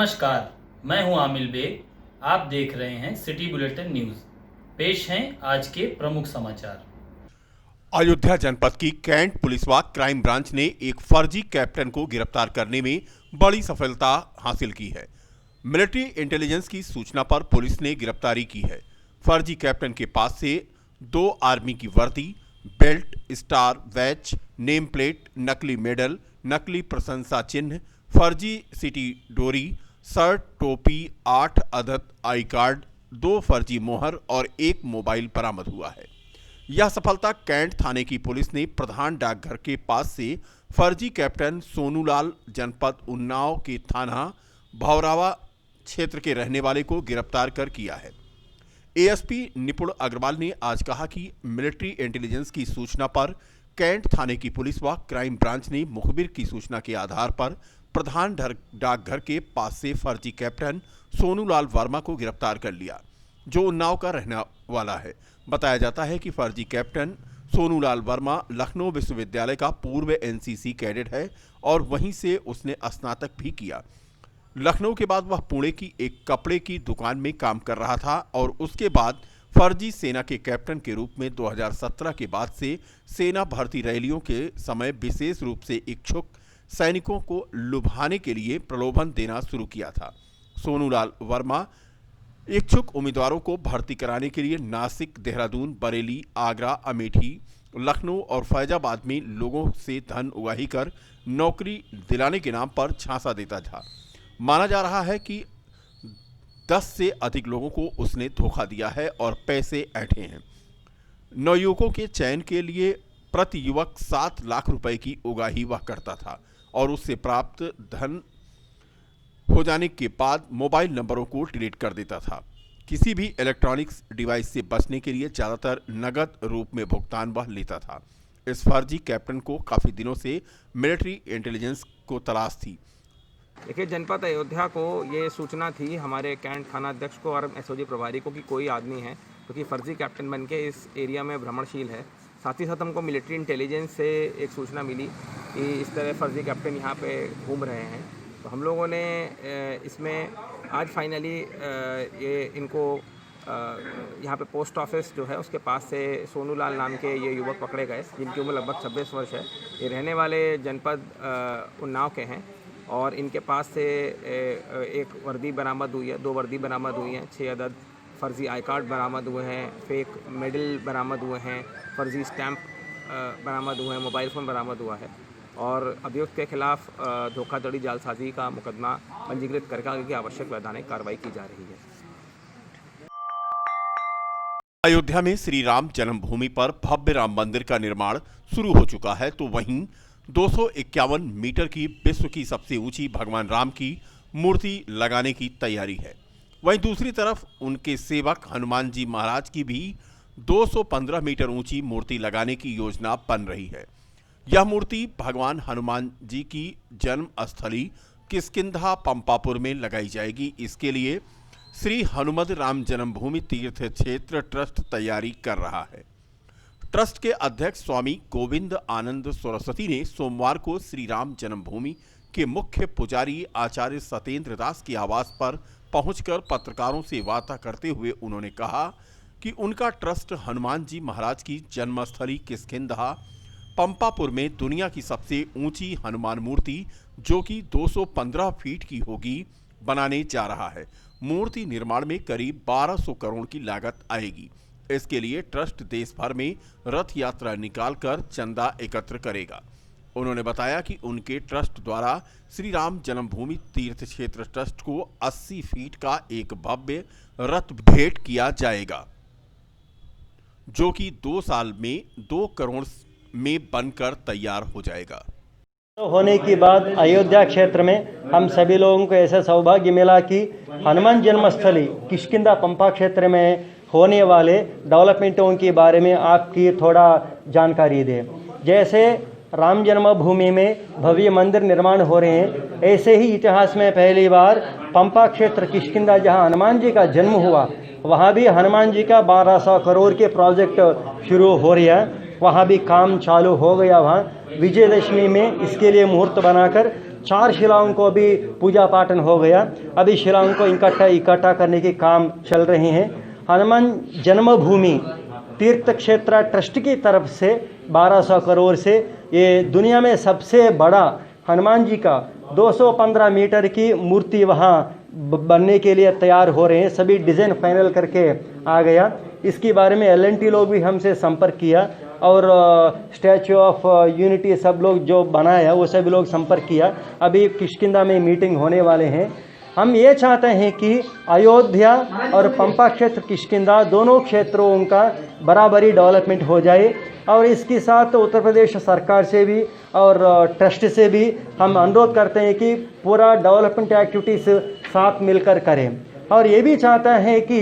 नमस्कार, मैं हूं आमिल बेग। आप देख रहे हैं सिटी बुलेटिन न्यूज़। पेश हैं आज के प्रमुख समाचार। अयोध्या जनपद की कैंट पुलिस व क्राइम ब्रांच ने एक फर्जी कैप्टन को गिरफ्तार करने में बड़ी सफलता हासिल की है। मिलिट्री इंटेलिजेंस की सूचना पर पुलिस ने गिरफ्तारी की है। फर्जी कैप्टन के पास से 2 आर्मी की वर्दी, belt, star, batch, name plate, नकली मेडल, नकली प्रशंसा चिन्ह, फर्जी सिटी डोरी, शर्ट, टोपी, 8 अदद आई कार्ड, 2 फर्जी मोहर और 1 मोबाइल बरामद हुआ है। यह सफलता कैंट थाने की पुलिस ने प्रधान डाकघर के पास से फर्जी कैप्टन सोनूलाल जनपद उन्नाव के थाना भौरावा क्षेत्र के रहने वाले को गिरफ्तार कर किया है। एएसपी निपुण अग्रवाल ने आज कहा कि मिलिट्री इंटेलिजेंस की सूचना पर कैंट थाने की पुलिस व क्राइम ब्रांच ने मुखबिर की सूचना के आधार पर प्रधान डाकघर के पास से फर्जी कैप्टन सोनूलाल वर्मा को गिरफ्तार कर लिया, जो उन्नाव का रहने वाला है। बताया जाता है कि फर्जी कैप्टन सोनूलाल वर्मा लखनऊ विश्वविद्यालय का पूर्व एनसीसी कैडेट है और वहीं से उसने स्नातक भी किया। लखनऊ के बाद वह पुणे की एक कपड़े की दुकान में काम कर रहा था और उसके बाद फर्जी सेना के कैप्टन के रूप में 2017 के बाद से सेना भर्ती रैलियों के समय विशेष रूप से इच्छुक सैनिकों को लुभाने के लिए प्रलोभन देना शुरू किया था। सोनूलाल वर्मा इच्छुक उम्मीदवारों को भर्ती कराने के लिए नासिक, देहरादून, बरेली, आगरा, अमेठी, लखनऊ और फैजाबाद में लोगों से धन उगाही कर नौकरी दिलाने के नाम पर झांसा देता था। माना जा रहा है कि 10 से अधिक लोगों को उसने धोखा दिया है और पैसे ऐंठे हैं। नवयुवकों के चयन के लिए प्रति युवक 7 लाख रुपए की उगाही वह करता था और उससे प्राप्त धन हो जाने के बाद मोबाइल नंबरों को डिलीट कर देता था। किसी भी इलेक्ट्रॉनिक्स डिवाइस से बचने के लिए ज़्यादातर नगद रूप में भुगतान वह लेता था। इस फर्जी कैप्टन को काफ़ी दिनों से मिलिट्री इंटेलिजेंस को तलाश थी। देखिए, जनपद अयोध्या को ये सूचना थी हमारे कैंट थाना अध्यक्ष को और एसओजी प्रभारी को कि कोई आदमी है जो कि फर्जी कैप्टन बन के इस एरिया में भ्रमणशील है। साथ ही साथ हमको मिलिट्री इंटेलिजेंस से एक सूचना मिली कि इस तरह फर्जी कैप्टन यहाँ पे घूम रहे हैं। तो हम लोगों ने इसमें आज फाइनली ये इनको यहाँ पे पोस्ट ऑफिस जो है उसके पास से सोनूलाल नाम के ये युवक पकड़े गए, जिनकी उम्र लगभग 26 वर्ष है। ये रहने वाले जनपद उन्नाव के हैं और इनके पास से एक वर्दी बरामद हुई है, 2 वर्दी बरामद हुई हैं, 6 अदद फर्जी आई कार्ड बरामद हुए हैं, फेक मेडल बरामद हुए हैं, फर्जी स्टैंप बरामद हुए हैं, मोबाइल फ़ोन बरामद हुआ है और अभियुक्त के खिलाफ धोखाधड़ी जालसाजी का मुकदमा पंजीकृत करके आगे की आवश्यक वैधानिक कार्रवाई की जा रही है। अयोध्या में श्री राम जन्मभूमि पर भव्य राम मंदिर का निर्माण शुरू हो चुका है, तो वहीं 251 मीटर की विश्व की सबसे ऊंची भगवान राम की मूर्ति लगाने की तैयारी है। वहीं दूसरी तरफ उनके सेवक हनुमान जी महाराज की भी 215 मीटर ऊंची मूर्ति लगाने की योजना बन रही है। यह मूर्ति भगवान हनुमान जी की जन्म स्थली किष्किंधा पंपापुर में लगाई जाएगी। इसके लिए श्री हनुमत राम जन्मभूमि तीर्थ क्षेत्र ट्रस्ट तैयारी कर रहा है। ट्रस्ट के अध्यक्ष स्वामी गोविंद आनंद सरस्वती ने सोमवार को श्री राम जन्मभूमि के मुख्य पुजारी आचार्य सत्येंद्र दास के आवास पर पहुंचकर पत्रकारों से वार्ता करते हुए उन्होंने कहा कि उनका ट्रस्ट हनुमान जी महाराज की जन्मस्थली किष्किंधा पंपापुर में दुनिया की सबसे ऊंची हनुमान मूर्ति, जो कि 215 फीट की होगी, बनाने जा रहा है। मूर्ति निर्माण में करीब 1200 करोड़ की लागत आएगी। इसके लिए ट्रस्ट देश भर में रथ यात्रा निकालकर चंदा एकत्र करेगा। उन्होंने बताया कि उनके ट्रस्ट द्वारा श्री राम जन्मभूमि तीर्थ क्षेत्र ट्रस्ट को 80 फीट का एक भव्य रथ भेंट किया जाएगा, जो कि 2 साल में 2 करोड़ में बनकर तैयार हो जाएगा। होने के बाद अयोध्या क्षेत्र में हम सभी लोगों को ऐसा सौभाग्य मिला कि हनुमान जन्मस्थली किष्किंधा पंपा क्षेत्र में होने वाले डेवलपमेंटों के बारे में आपकी थोड़ा जानकारी दें। जैसे राम जन्मभूमि में भव्य मंदिर निर्माण हो रहे हैं, ऐसे ही इतिहास में पहली बार पंपा क्षेत्र किष्किंधा जहां हनुमान जी का जन्म हुआ, वहां भी हनुमान जी का 1200 करोड़ के प्रोजेक्ट शुरू हो रहा है। वहाँ भी काम चालू हो गया। वहाँ विजयदशमी में इसके लिए मुहूर्त बनाकर 4 शिलाओं को भी पूजा पाठन हो गया। अभी शिलाओं को इकट्ठा करने के काम चल रहे हैं। हनुमान जन्मभूमि तीर्थ क्षेत्र ट्रस्ट की तरफ से 1200 करोड़ से ये दुनिया में सबसे बड़ा हनुमान जी का 215 मीटर की मूर्ति वहाँ बनने के लिए तैयार हो रहे हैं। सभी डिज़ाइन फाइनल करके आ गया। इसके बारे में LNT लोग भी हमसे संपर्क किया और स्टैचू ऑफ यूनिटी सब लोग जो बनाया वो सभी लोग संपर्क किया। अभी किष्किंधा में मीटिंग होने वाले हैं। हम ये चाहते हैं कि अयोध्या और पंपा क्षेत्र किष्किंधा दोनों क्षेत्रों का बराबरी डेवलपमेंट हो जाए और इसके साथ उत्तर प्रदेश सरकार से भी और ट्रस्ट से भी हम अनुरोध करते हैं कि पूरा डेवलपमेंट एक्टिविटीज़ साथ मिलकर करें। और ये भी चाहता है कि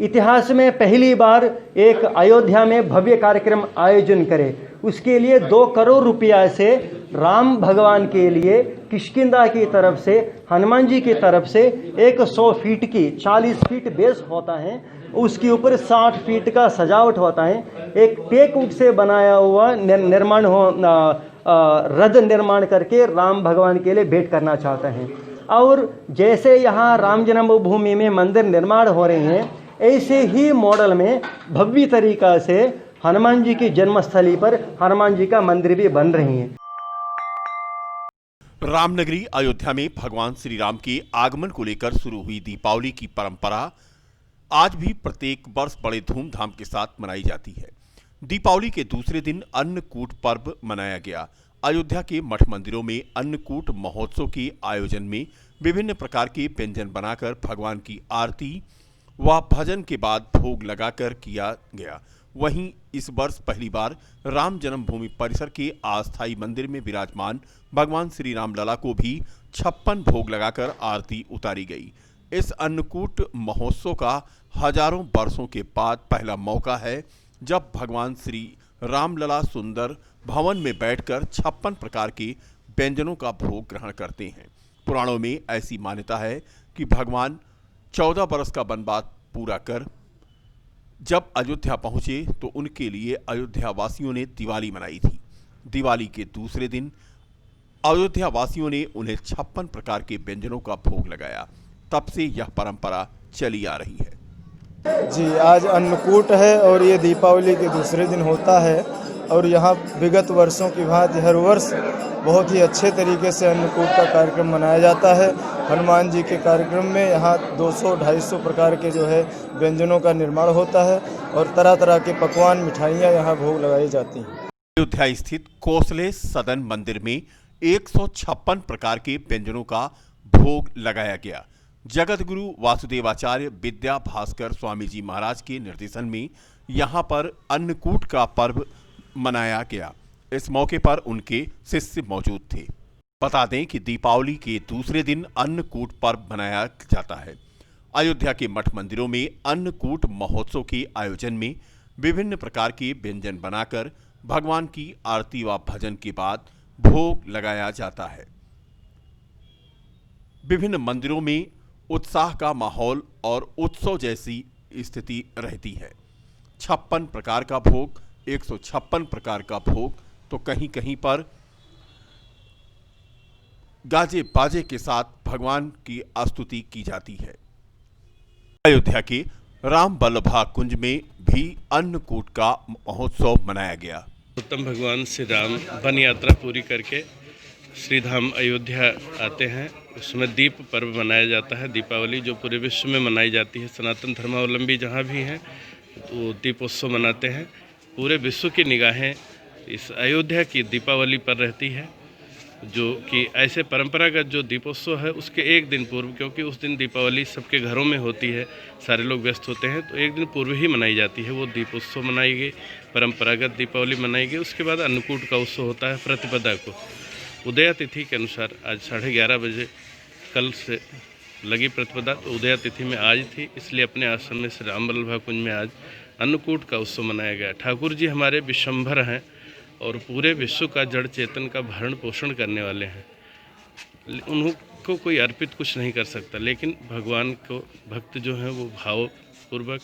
इतिहास में पहली बार एक अयोध्या में भव्य कार्यक्रम आयोजन करे। उसके लिए 2 करोड़ रुपया से राम भगवान के लिए किष्किंधा की तरफ से हनुमान जी की तरफ से एक 100 फीट की 40 फीट बेस होता है, उसके ऊपर 60 फीट का सजावट होता है। एक टेकवुड से बनाया हुआ निर्माण रथ निर्माण करके राम भगवान के लिए भेंट करना चाहता है। और जैसे यहाँ राम जन्मभूमि में मंदिर निर्माण हो रहे हैं, ऐसे ही मॉडल में भव्य तरीका से हनुमान जी की जन्मस्थली पर हनुमान जी का मंदिर भी बन रही है। रामनगरी अयोध्या में भगवान श्री राम के आगमन को लेकर शुरू हुई दीपावली की परंपरा आज भी प्रत्येक वर्ष बड़े धूमधाम के साथ मनाई जाती है। दीपावली के दूसरे दिन अन्नकूट पर्व मनाया गया। अयोध्या के मठ मंदिरों में अन्नकूट महोत्सव के आयोजन में विभिन्न प्रकार के व्यंजन बनाकर भगवान की आरती व भजन के बाद भोग लगाकर किया गया। वहीं इस वर्ष पहली बार राम जन्मभूमि परिसर के अस्थायी मंदिर में विराजमान भगवान श्री राम लला को भी 56 भोग लगाकर आरती उतारी गई। इस अन्नकूट महोत्सव का हजारों वर्षों के बाद पहला मौका है जब भगवान श्री रामलला सुंदर भवन में बैठकर 56 प्रकार के व्यंजनों का भोग ग्रहण करते हैं। पुराणों में ऐसी मान्यता है कि भगवान 14 बरस का वनवास पूरा कर जब अयोध्या पहुंचे तो उनके लिए अयोध्या वासियों ने दिवाली मनाई थी। दिवाली के दूसरे दिन अयोध्या वासियों ने उन्हें 56 प्रकार के व्यंजनों का भोग लगाया। तब से यह परंपरा चली आ रही है। जी, आज अन्नकूट है और ये दीपावली के दूसरे दिन होता है और यहाँ विगत वर्षों की भांति हर वर्ष बहुत ही अच्छे तरीके से अन्नकूट का कार्यक्रम मनाया जाता है। हनुमान जी के कार्यक्रम में यहाँ 200-250 प्रकार के जो है व्यंजनों का निर्माण होता है और तरह तरह के पकवान मिठाइयाँ यहाँ भोग लगाई जाती हैं। अयोध्या स्थित कोसले सदन मंदिर में 156 प्रकार के व्यंजनों का भोग लगाया गया। जगत गुरु वासुदेवाचार्य विद्या भास्कर स्वामी जी महाराज के निर्देशन में यहाँ पर अन्नकूट का पर्व मनाया गया। इस मौके पर उनके शिष्य मौजूद थे। बता दें कि दीपावली के दूसरे दिन अन्नकूट पर्व मनाया जाता है। अयोध्या के मठ मंदिरों में अन्नकूट महोत्सव के आयोजन में विभिन्न प्रकार के व्यंजन बनाकर भगवान की आरती व भजन के बाद भोग लगाया जाता है। विभिन्न मंदिरों में उत्साह का माहौल और उत्सव जैसी स्थिति रहती है। 56 प्रकार का भोग, 156 प्रकार का भोग, तो कहीं कहीं पर गाजे बाजे के साथ भगवान की स्तुति की जाती है। अयोध्या के राम वल्लभा कुंज में भी अन्नकूट का महोत्सव मनाया गया। उत्तम भगवान श्री राम वन यात्रा पूरी करके श्री धाम अयोध्या आते हैं। उसमें दीप पर्व मनाया जाता है। दीपावली जो पूरे विश्व में मनाई जाती है, सनातन धर्मावलंबी जहाँ भी हैं तो दीपोत्सव मनाते हैं। पूरे विश्व की निगाहें इस अयोध्या की दीपावली पर रहती है, जो कि ऐसे परंपरागत जो दीपोत्सव है उसके एक दिन पूर्व, क्योंकि उस दिन दीपावली सबके घरों में होती है, सारे लोग व्यस्त होते हैं, तो एक दिन पूर्व ही मनाई जाती है। वो दीपोत्सव मनाई गई, परंपरागत दीपावली मनाई गई। उसके बाद अन्नकूट का उत्सव होता है। प्रतिपदा को उदया तिथि के अनुसार आज 11:30 बजे कल से लगी प्रतिपदा, तो उदया तिथि में आज थी, इसलिए अपने आश्रम में श्री राम वल्लभा कुंज में आज अन्नकूट का उत्सव मनाया गया। ठाकुर जी हमारे विश्वम्भर हैं और पूरे विश्व का जड़ चेतन का भरण पोषण करने वाले हैं। उनको कोई अर्पित कुछ नहीं कर सकता, लेकिन भगवान को भक्त जो हैं वो भावपूर्वक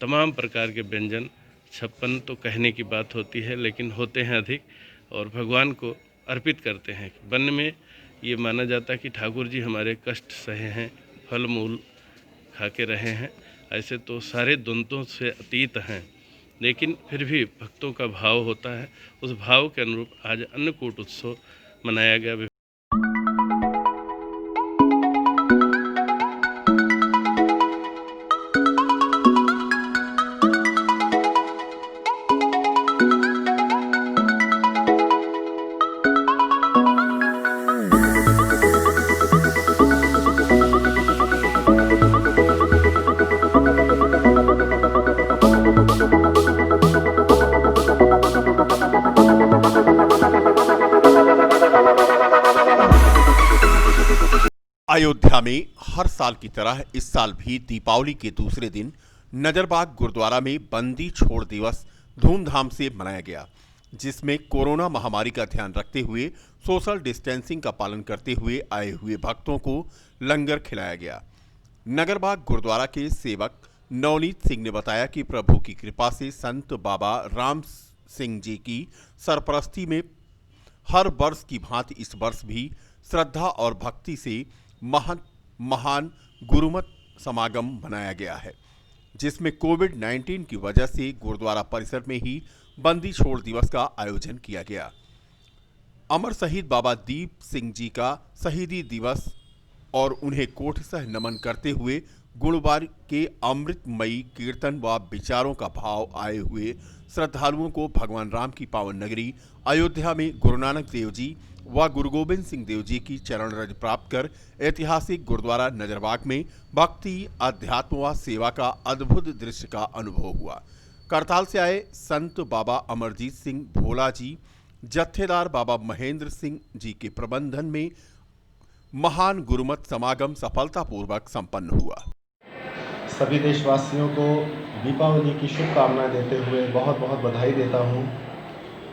तमाम प्रकार के व्यंजन 56 तो कहने की बात होती है, लेकिन होते हैं अधिक, और भगवान को अर्पित करते हैं। वन में ये माना जाता है कि ठाकुर जी हमारे कष्ट सहे हैं, फल मूल खा के रहे हैं। ऐसे तो सारे द्वंद्वों से अतीत हैं, लेकिन फिर भी भक्तों का भाव होता है। उस भाव के अनुरूप आज अन्नकूट उत्सव मनाया गया। अयोध्या में हर साल की तरह इस साल भी दीपावली के दूसरे दिन नजरबाग गुरुद्वारा में बंदी छोड़ दिवस धूमधाम से मनाया गया, जिसमें कोरोना महामारी का ध्यान रखते हुए सोशल डिस्टेंसिंग का पालन करते हुए आए हुए भक्तों को लंगर खिलाया गया। नगरबाग गुरुद्वारा के सेवक नवनीत सिंह ने बताया कि प्रभु की कृपा से संत बाबा राम सिंह जी की सरपरस्ती में हर वर्ष की भांति इस वर्ष भी श्रद्धा और भक्ति से महान गुरुमत समागम मनाया गया है, जिसमें कोविड-19 की वजह से गुरुद्वारा परिसर में ही बंदी छोड़ दिवस का आयोजन किया गया। अमर शहीद बाबा दीप सिंह जी का शहीदी दिवस और उन्हें कोटसह नमन करते हुए गुरुवार के अमृतमयी कीर्तन व विचारों का भाव आए हुए श्रद्धालुओं को भगवान राम की पावन नगरी अयोध्या में गुरु नानक देव जी व गुरु गोविंद सिंह देव जी की चरण रज प्राप्त कर ऐतिहासिक गुरुद्वारा नजरबाग में भक्ति, अध्यात्म व सेवा का अद्भुत दृश्य का अनुभव हुआ। करताल से आए संत बाबा अमरजीत सिंह भोला जी, जत्थेदार बाबा महेंद्र सिंह जी के प्रबंधन में महान गुरुमत समागम सफलतापूर्वक संपन्न हुआ। सभी देशवासियों को दीपावली की शुभकामनाएं देते हुए बहुत बहुत बधाई देता हूं।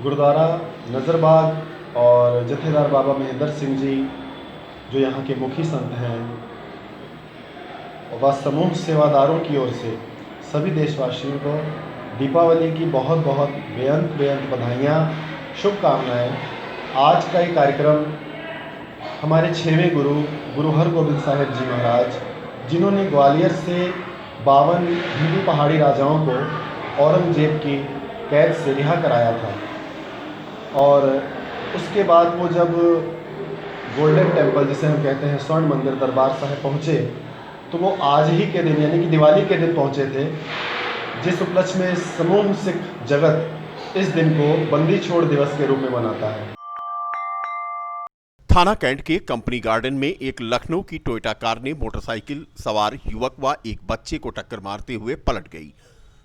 गुरुद्वारा नजरबाग और जत्थेदार बाबा महेंद्र सिंह जी जो यहाँ के मुखी संत हैं व समूह सेवादारों की ओर से सभी देशवासियों को दीपावली की बहुत बहुत बेअंत बधाइयाँ, शुभकामनाएं। आज का ये कार्यक्रम हमारे 6वें गुरु हरगोबिंद साहिब जी महाराज, जिन्होंने ग्वालियर से 52 हिंदू पहाड़ी राजाओं को औरंगजेब की कैद से रिहा कराया था, और उसके बाद वो जब गोल्डन टेम्पल जिसे हम कहते हैं स्वर्ण मंदिर दरबार साहिब पहुँचे, तो वो आज ही के दिन यानी कि दिवाली के दिन पहुँचे थे, जिस उपलक्ष्य में समूह सिख जगत इस दिन को बंदी छोड़ दिवस के रूप में मनाता है। थाना कैंट के कंपनी गार्डन में एक लखनऊ की टोयोटा कार ने मोटरसाइकिल सवार युवक व एक बच्चे को टक्कर मारते हुए पलट गई।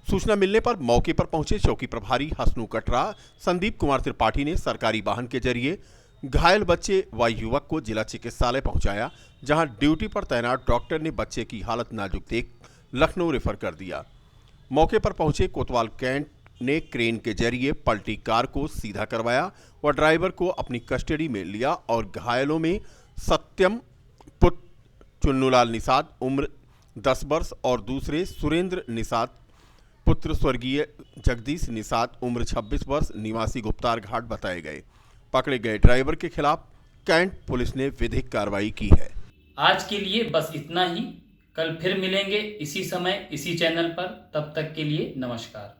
सूचना मिलने पर मौके पर पहुंचे चौकी प्रभारी हसनू कटरा संदीप कुमार त्रिपाठी ने सरकारी वाहन के जरिए घायल बच्चे व युवक को जिला चिकित्सालय पहुंचाया, जहां ड्यूटी पर तैनात डॉक्टर ने बच्चे की हालत नाजुक देख लखनऊ रेफर कर दिया। मौके पर पहुंचे कोतवाल कैंट ने क्रेन के जरिए पलटी कार को सीधा करवाया व ड्राइवर को अपनी कस्टडी में लिया और घायलों में सत्यम पुत्र चुन्नूलाल निषाद उम्र 10 वर्ष और दूसरे सुरेंद्र निषाद पुत्र स्वर्गीय जगदीश निषाद उम्र 26 वर्ष निवासी गुप्तार घाट बताए गए। पकड़े गए ड्राइवर के खिलाफ कैंट पुलिस ने विधिक कार्रवाई की है। आज के लिए बस इतना ही। कल फिर मिलेंगे इसी समय इसी चैनल पर। तब तक के लिए नमस्कार।